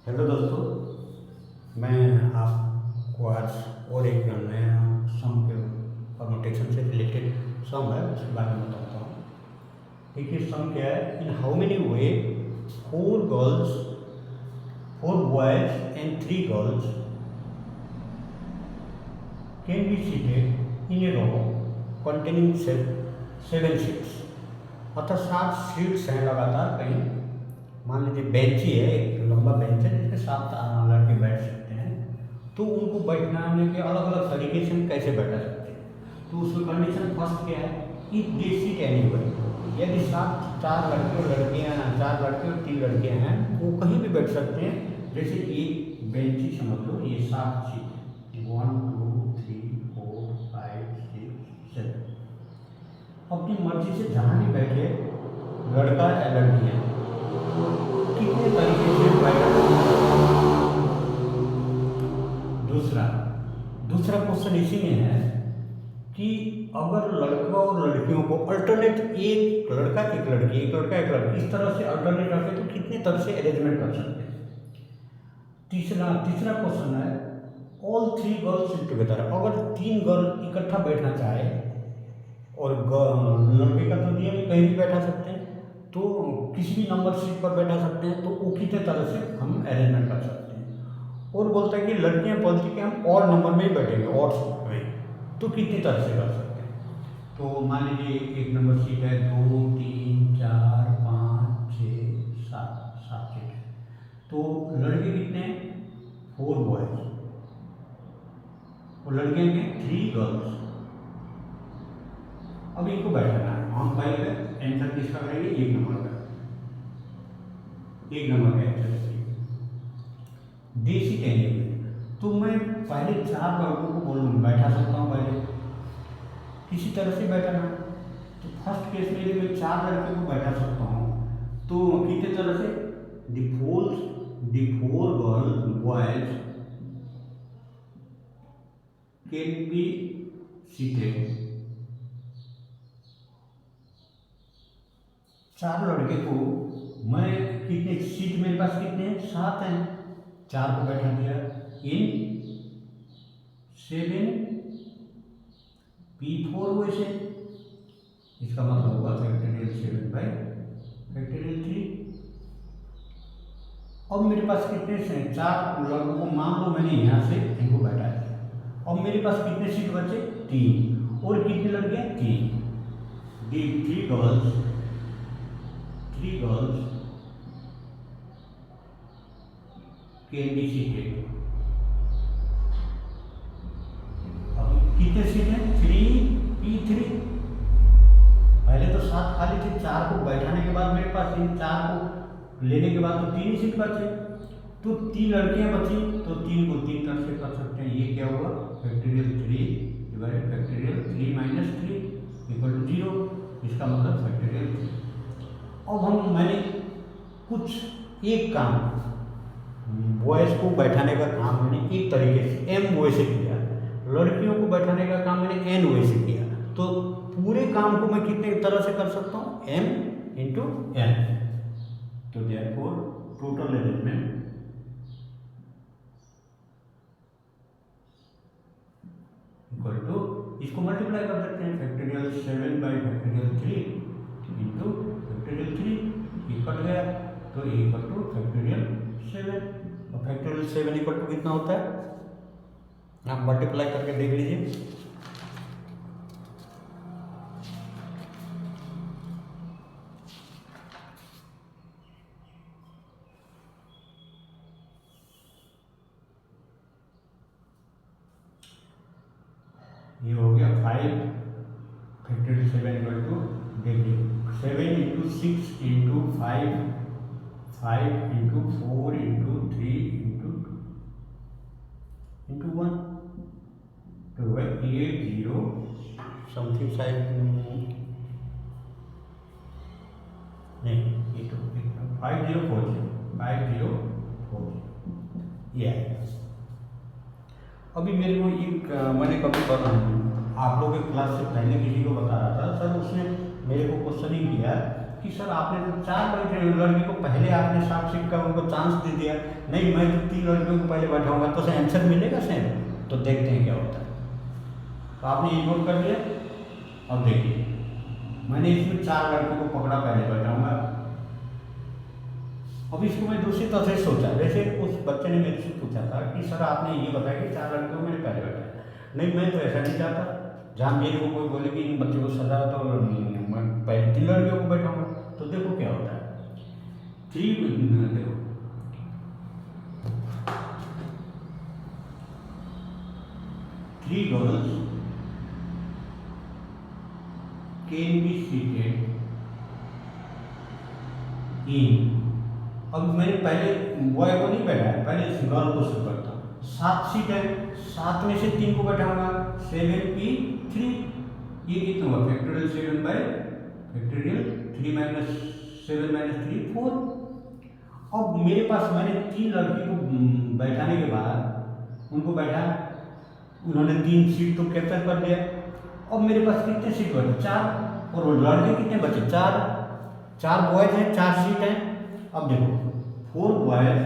Hello दोस्तों, मैं आपको आज और एक नया सम के परमुटेशन से रिलेटेड सम है उसके बारे में बताता हूँ। देखिए सम क्या है। In how many way 4 girls 4 boys and 3 girls can be seated in a row containing 7 seats. अर्थात 7 सीट्स हैं लगातार कहीं। मान लीजिए बेंच ही है, एक लंबा बेंच है जिसमें 7 लड़के बैठ सकते हैं। तो उनको बैठाने के अलग अलग तरीके से हम कैसे बैठा सकते हैं। तो उसमें कंडीशन फर्स्ट क्या है, इफ दे सीट एनीवेयर, यदि 4 लड़के और लड़कियाँ 4 लड़के और 3 लड़कियाँ हैं वो कहीं भी बैठ सकते हैं। जैसे एक बेंच ही समझ लो, ये 7 सीट है, 1 2 3 4 5 6 7। अपनी मर्जी से जहाँ भी बैठे लड़का या लड़कियाँ कितने तरीके से बैठा। दूसरा क्वेश्चन इसी में है कि अगर लड़का और लड़कियों को अल्टरनेट, एक लड़का एक लड़की इस तरह से अल्टरनेट रखे तो कितने तरह से अरेंजमेंट कर सकते हैं। तीसरा क्वेश्चन है ऑल 3 गर्ल्स टुगेदर। अगर 3 गर्ल इकट्ठा बैठना चाहे और लड़के का तो दिया कहीं भी बैठा सकते हैं, तो किसी भी नंबर सीट पर बैठा सकते हैं, तो वो कितने तरह से हम अरेंजमेंट कर सकते हैं। और बोलता है कि लड़कियां बोलती हैं कि हम और नंबर में ही बैठेंगे, और सीट में, तो कितनी तरह से कर सकते हैं। तो मान लीजिए एक नंबर सीट है, 2 3 4 5 6 7 सीट है। तो लड़के कितने हैं, 4 बॉयज और लड़कियां के 3 गर्ल्स। अब इनको बैठाना है। हम पहले आंसर किसका करेंगे, एक नंबर का आंसर देसी कहने में। तो मैं पहले 4 लड़कों को बोलूँ बैठा सकता हूँ, पहले किसी तरह से बैठाना। तो फर्स्ट केस में मैं 4 लड़के को बैठा सकता हूँ, तो कितने तरह से, the four girl boys can be seated। 4 लड़के को मैं कितने सीट, मेरे पास कितने हैं, 7 हैं, 4 को बैठा दिया इन 7 P4 वे से। इसका मतलब होगा फैक्टोरियल 7 बाई फैक्टोरियल 3। अब मेरे पास कितने से 4 लड़कों को मान लो मैंने यहाँ से इनको बैठा दिया। अब मेरे पास कितने सीट बचे, 3, और कितनी लड़कियाँ, 3। दी 3 गर्ल्स कैन बी सीटेड। अब कितने सीट हैं, 3P3। पहले तो 7 खाली थे, 4 को बैठाने के बाद मेरे पास इन 4 को लेने के बाद तो 3 ही सीट बचे। तो 3 लड़कियां बची, तो 3 को 3 तरह से कर सकते हैं। ये क्या हुआ, factorial 3 divided factorial 3 minus 3 equal to 0। इसका मतलब फैक्टोरियल 3। अब मैंने कुछ एक काम, बॉयज़ को बैठाने का काम मैंने एक तरीके से M वे से किया, लड़कियों को बैठाने का काम मैंने N वे से किया। तो पूरे काम को मैं कितने तरह से कर सकता हूँ, M इंटू N। तो therefore total arrangement equal to, इसको मल्टीप्लाई कर देते हैं, factorial 7 by factorial 3 into factorial 3, ये कट गया, तो इक्वल टू फैक्टोरियल 7। और फैक्टोरियल 7 इक्वल टू कितना होता है, आप मल्टीप्लाई करके देख लीजिए। ये हो गया 5 फैक्टोरियल 7 इक्वल टू, देखिए 7 into 6 into 5 into 4 into 3 into 1, तो 8 0 समथिंग शायद नहीं, 5040 ये है। अभी मेरे को एक मैंने कभी पढ़ा, आप लोगों के क्लास से पहले किसी को बता रहा था सर, उसने मेरे को क्वेश्चन ही किया कि सर आपने तो 4 बैठे लड़की को पहले आपने 7 सीट का उनको चांस दे दिया, नहीं मैं तो 3 लड़कियों को पहले बैठाऊंगा, तो सर आंसर मिलेगा सेम? तो देखते हैं क्या होता है। तो आपने ये नोट कर लिया। अब देखिए मैंने इसमें 4 लड़कियों को पकड़ा, पहले बैठाऊंगा। अब इसको मैं दूसरी तरह से सोचा, जैसे उस बच्चे ने मेरे से पूछा था कि सर आपने ये बताया कि 4 लड़कियों को मैंने पहले बैठाया, नहीं मैं तो ऐसा नहीं चाहता, जहाँ मेरे को कोई बोले कि इन बच्चों को सजा तो मैं पहले 3 लड़कियों को बैठाऊंगा। तो देखो क्या होता है, 3 देखो 3 गर्ल्स कैन बी सीटेड इन, अब मैंने पहले बॉय को नहीं बैठाया, पहले गर्ल को शुरू करता हूँ। 7 सीट है, 7 में से 3 को बैठाऊंगा, 7p3, ये कितना हुआ factorial 7 bye factorial 3 minus 7 minus 3 4। अब मेरे पास मैंने 3 लड़की को बैठाने के बाद उनको बैठा, उन्होंने 3 सीट तो कैप्चर कर लिया। अब मेरे पास कितने सीट बचे? 4, और वो लड़के कितने बचे? 4 बॉयज हैं, 4 सीट हैं। अब देखो 4 बॉयज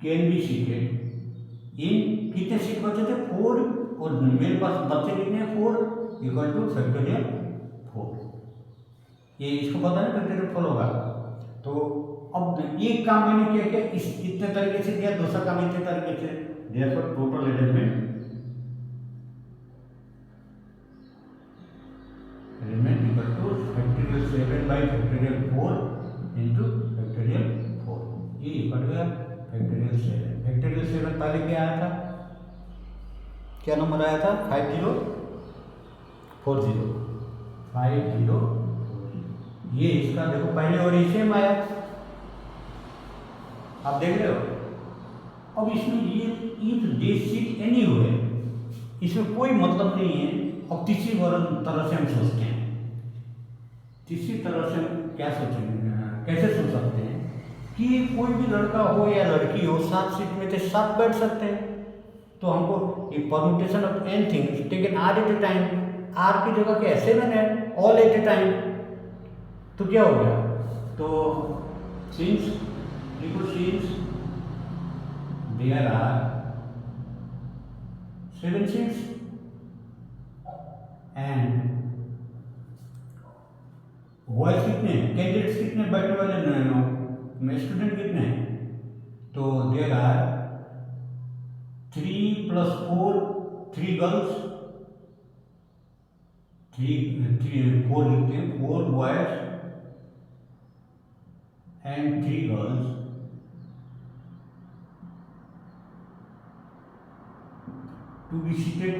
कैन बी सीटेड इन, कितने सीट बचे थे? 4, और मेरे पास बच्चे कितने हैं? 4 इक्वल टू फैक्टोरियल 4। ये इसको पता है फैक्टोरियल 4 होगा। तो अब एक काम मैंने क्या किया, इतने तरीके से किया, दूसरा काम इतने तरीके से, therefore total element equal two factorial 7 by factorial 4 into factorial 4, ये इक्वल टू फैक्टोरियल 7। फैक्टोरियल 7 पहले क्या आया था, क्या नंबर आया था? 5040, ये इसका देखो पहले और ये सेम आया, आप देख रहे हो। अब इसमें ये इफ दे सीट एनी हुए, इसमें कोई मतलब नहीं है। अब तीसरी तरह से हम सोचते हैं, तीसरी तरह से हम क्या सोचेंगे, कैसे सोच सकते हैं कि कोई भी लड़का हो या लड़की हो, 7 सीट में से 7 बैठ सकते हैं। तो हमको ये permutation of n things taken r at a time, r की जगह क्या 7 है, ऑल एट ए टाइम, तो क्या हो गया? तो since there are 7 seats and boys कितने, कैंडिडेट्स कितने बैठने वाले, स्टूडेंट कितने हैं? तो देयर आर 3 + 4, 3 गर्ल्स, 4 लिखते हैं, 4 boys and 3 girls to be seated,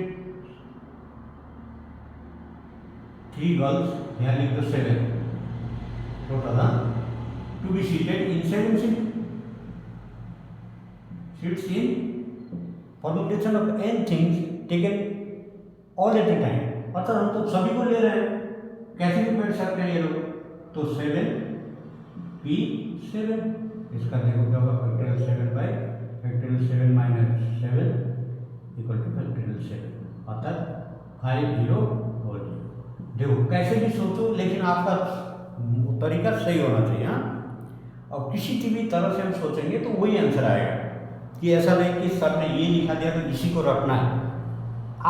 3 girls, यहाँ लिख दो 7 total, to be seated in 7 seats in permutation of n things taken all at a time. मतलब हम तो सभी को ले रहे हैं, कैसे भी बैठ सकते हैं ये लोग। तो 7p7, इसका देखो क्या होगा, factorial 7 by factorial 7 minus 7 equal two factorial 7, अर्थात 5040। देखो कैसे भी सोचो, लेकिन आपका तरीका सही होना चाहिए। हाँ, और किसी भी तरह से हम सोचेंगे तो वही आंसर आएगा, कि ऐसा नहीं कि सर ने ये लिखा दिया तो इसी को रखना है।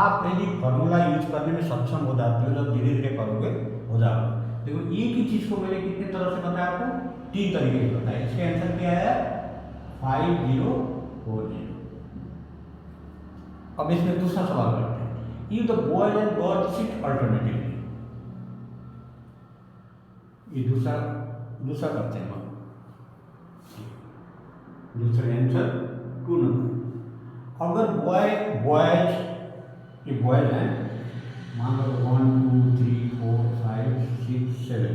आप यदि फॉर्मूला यूज करने में सक्षम हो जाते हो, जब धीरे धीरे करोगे हो जाओगे। देखो एक ही चीज़ को मैंने कितने तरह से बताया आपको, 3 तरीके से बताया। इसका आंसर क्या है? 5040। अब इसमें दूसरा सवाल करते हैं, if the boys and girls sit alternatively, ये दूसरा करते हैं हम। दूसरा आंसर 2 नंबर। अगर बॉयज, ये बॉयज हैं, मान लो 1 2 3 4 5 6 7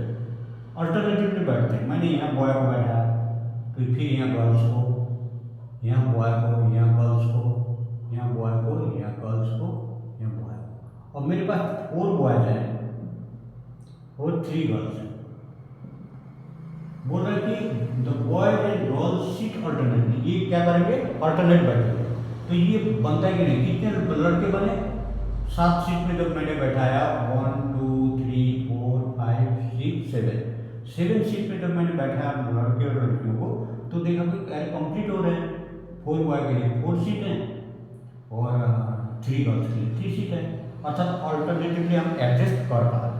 अल्टरनेटिवली बैठते हैं। मैंने यहाँ बॉय को बैठा, तो फिर यहाँ गर्ल्स को, यहाँ बॉय को, यहाँ गर्ल्स को, यहाँ बॉय को, यहाँ गर्ल्स को, यहाँ बॉय को। और मेरे पास 4 बॉयज हैं और 3 गर्ल्स हैं। बोल रहे कि the boys and girls seat alternately, ये क्या करेंगे? अल्टरनेट बैठेंगे। तो ये बनता है कि नहीं? कितने लड़के बने? 7 सीट में जब मैंने बैठाया 1 2 3 4 5 6 7 सीट पे जब मैंने बैठा लड़के और लड़कियों को तो देखा कि कार्य कंप्लीट हो रहे हैं। 4 बॉय के लिए 4 सीट हैं और 3 गर्ल्स के लिए 3 सीट है, अर्थात ऑल्टरनेटिवली हम एडजस्ट कर पा रहे हैं।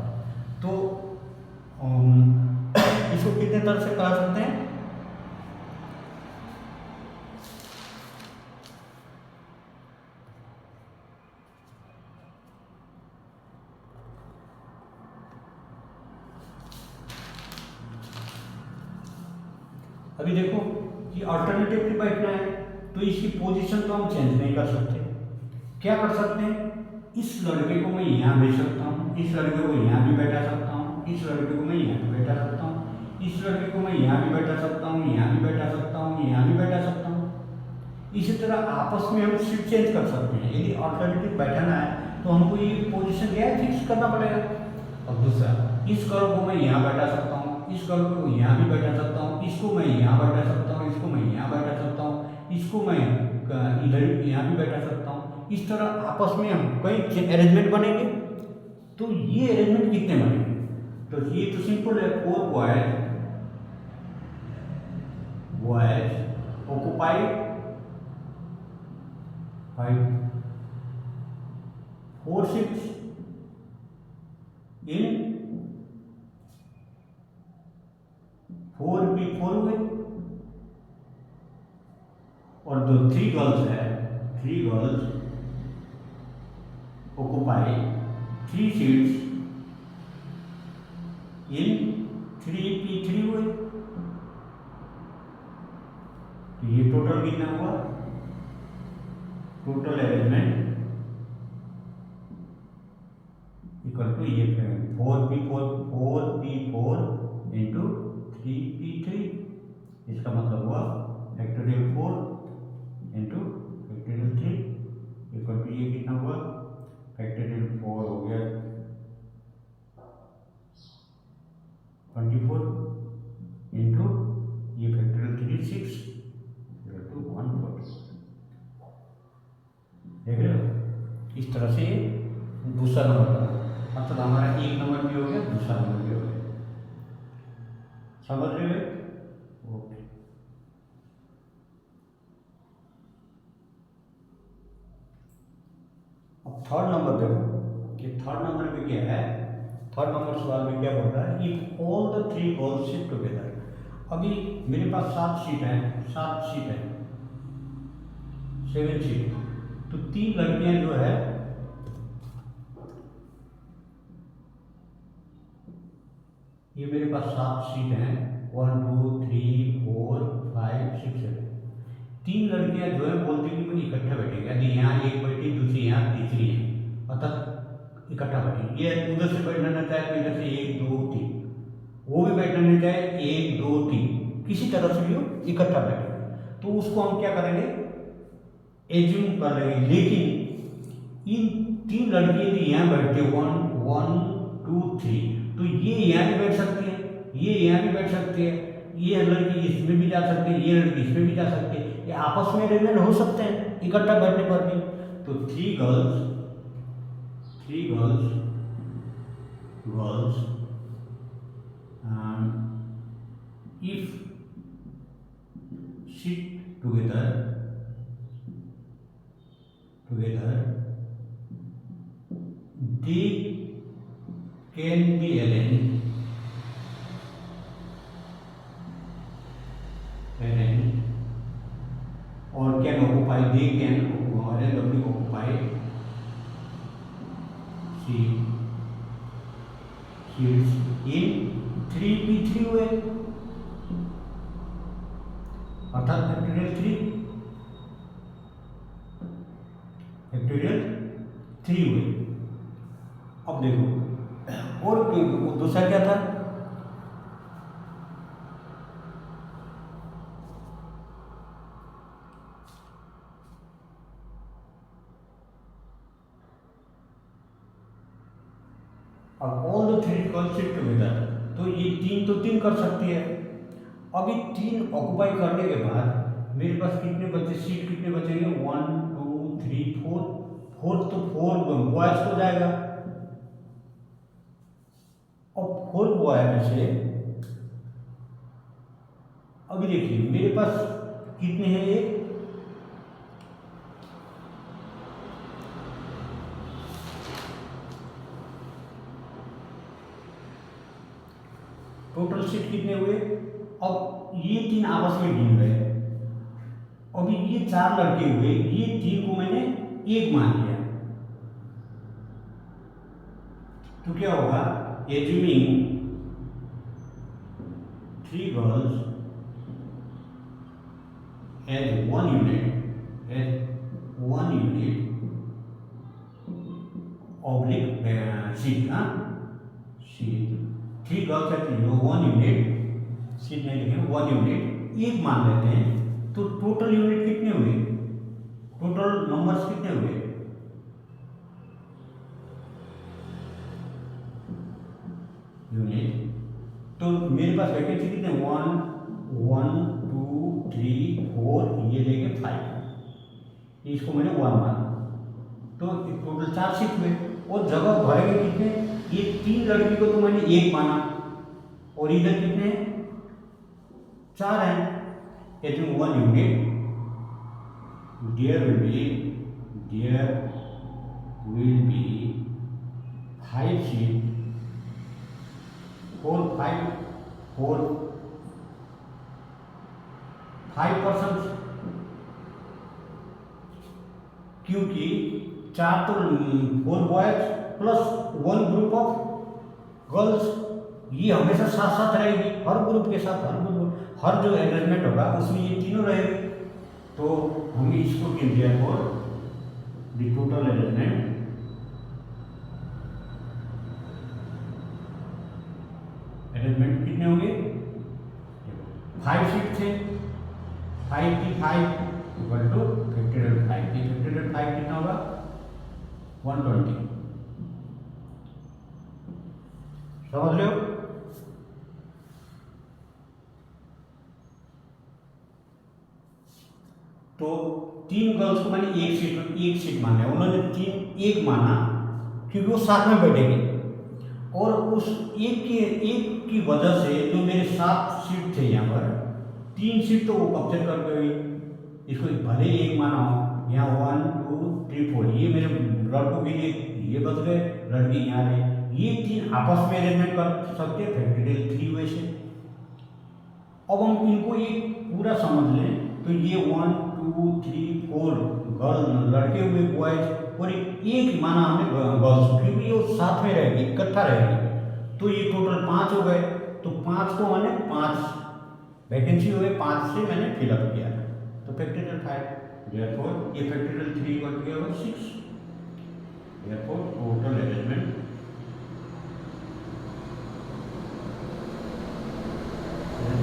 तो इसको कितने तरह से करा सकते हैं? अभी देखो कि अल्टरनेटिवली बैठना है तो इसकी पोजीशन तो हम चेंज नहीं कर सकते। क्या कर सकते हैं? इस लड़के को मैं यहाँ भेज सकता हूँ, इस लड़के को यहाँ भी बैठा सकता हूँ, इस लड़के को मैं यहाँ भी बैठा सकता हूँ, इस लड़के को मैं यहाँ भी बैठा सकता हूँ, यहाँ भी बैठा सकता हूँ, यहाँ भी बैठा सकता हूँ। इसी तरह आपस में हम सीट चेंज कर सकते हैं। यदि अल्टरनेटिव बैठाना है तो हमको ये पोजीशन क्या है फिक्स करना पड़ेगा। और दूसरा, इस गर्ल को मैं यहाँ बैठा सकता हूँ, इस गर्ल को यहाँ भी बैठा सकता हूँ, इसको मैं यहाँ बैठा सकता हूँ, इसको मैं यहाँ बैठा सकता हूँ, इसको मैं इधर यहाँ भी बैठा सकता हूँ। इस तरह आपस में हम कई अरेंजमेंट बनेंगे। तो ये अरेंजमेंट कितने बनेंगे? तो ये तो सिंपल है, 4 बॉयज ऑक्युपाई 4 सीट्स इन 4 हुए और जो 3 गर्ल्स है, 3 girls occupy 3 seats in 3p3 हुए। तो ये टोटल कितना हुआ? टोटल अरेंजमेंट इक्वल टू ये 4p4 इंटू 3p3। इसका मतलब हुआ factorial 4 into factorial 3 equal to ये कितना हुआ? फैक्टोरियल 4 हो गया 24 इंटू ये फैक्टोरियल 3 6 इक्वल टू 140। देख रहे हो? इस तरह से दूसरा नंबर बना, मतलब हमारा एक नंबर भी हो गया, दूसरा नंबर भी हो गया। समझ रहे हो? ओके। अब थर्ड नंबर देखो कि थर्ड नंबर में क्या है। थर्ड नंबर सवाल में क्या बोल रहा है? If all the 3 girls sit together. अभी मेरे पास 7 सीट है, 7 सीट है, 7 सीट। तो 3 लड़कियां जो है ये मेरे पास 7 सीट हैं, 1 2 3 4 5 6 7। 3 लड़कियां जो है बोलती कि मैं इकट्ठा बैठेंगे। यदि यहाँ एक बैठी, दूसरी यहाँ, तीसरी है, अर्थात इकट्ठा बैठेंगे। ये उधर से बैठना न चाहे तो इधर से 1 2 3, वो भी बैठना नहीं चाहे 1 2 3, किसी तरह से भी हो इकट्ठा बैठेंगे। तो उसको हम क्या करेंगे? एज्यूम कर लेंगे। लेकिन इन 3 लड़कियां यदि यहाँ बैठते 1 1 2 3, तो ये यहाँ भी बैठ सकती है, ये यहाँ भी बैठ सकती है, ये लड़की इसमें भी जा सकती है, ये लड़की इसमें भी जा सकती है। ये आपस में अरेंजमेंट हो सकते हैं इकट्ठा बैठने पर भी। तो 3 girls if sit together they can be arranged or can occupy, they can occupy seats in 3p3 way, अर्थात फैक्टोरियल 3 हुए। अब देखो और दूसरा क्या था? अब all the 3 girls sit together, तो ये 3 तो 3 कर सकती है। अभी 3 ऑक्युपाई करने के बाद मेरे पास कितने बचे, सीट कितने बचेंगे? 1 2 3 4, 4 तो 4 बॉयज को जाएगा और 4 बॉय में से अभी देखिए मेरे पास कितने हैं, ये टोटल सीट कितने हुए। अब ये 3 आपस में गिन गए, अभी ये 4 लड़के हुए, ये 3 को मैंने 1 मान लिया, तो क्या होगा, assuming 3 girls as 1 unit oblique seat, seat 3 girls at 1 unit, seat नहीं लिखेंगे 1 यूनिट 1 मान लेते हैं, तो टोटल यूनिट कितने हुए, टोटल नंबर्स कितने हुए, यूनिट। तो मेरे पास वैकेंसी कितने, 1 2 3 4, ये लेके 5, इसको मैंने 1 माना, तो टोटल 4 सीट हुए। और जगह भरेंगे कितने, ये 3 लड़की को तो मैंने 1 माना, और इधर कितने 4 हैं, एटिंग 1 unit, there will be 5 seat, 5%, क्योंकि 4 तो 4 boys plus 1 group of girls, ये हमेशा साथ साथ रहेगी, हर ग्रुप के साथ, हर जो अरेंजमेंट होगा उसमें ये तीनों रहेंगे, तो हमें इसको गिन दिया फॉर द टोटल अरेंजमेंट कितने होंगे, 5 सीट थे, 5 की 5 इक्वल टू 50/5 की 50/5 कितना होगा 120, समझ रहे हो। तो 3 गर्ल्स को मैंने एक सीट माना है, उन्होंने 3 1 माना क्योंकि वो साथ में बैठेंगे, और उस एक की वजह से जो मेरे 7 सीट थे यहाँ पर 3 सीट तो वो कब्जे कर गई, इसको भले 1 माना हो, यहाँ 1 2 3 4, ये मेरे लड़कों के लिए ये बच गए, लड़की यहाँ रहे, ये 3 आपस में अरेंजमेंट कर सकते हैं, फैक्टोरियल 3 वैसे। अब हम इनको एक पूरा समझ लें, तो ये 1 2 3 4 गर्ल लड़के हुए बॉयज, और एक माना हमने गर्ल्स, क्योंकि ये साथ में रहेगी, इकट्ठा रहेगी, तो ये टोटल 5 हो गए, तो 5 को मैंने 5 वैकेंसी हो गए, 5 से मैंने फिलअप किया, तो फैक्टोरियल 5, देयरफॉर ये factorial 3 equal to 6, therefore total arrangement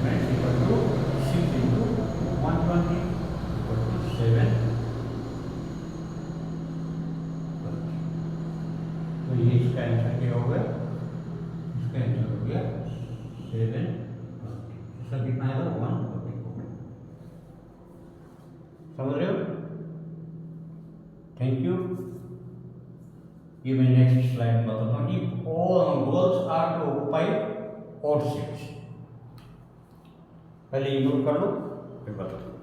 equal to 6 into 120 equal to 7, तो ये इसका आंसर क्या हो गया, इसका आंसर हो गया 7, इसका कितना आएगा 144, समझ रहे हो। Thank you. ये मैं नेक्स्ट स्लाइड में बताता हूँ कि all girls are to occupy odd seats, पहले ये नोट कर लो फिर बताता हूँ।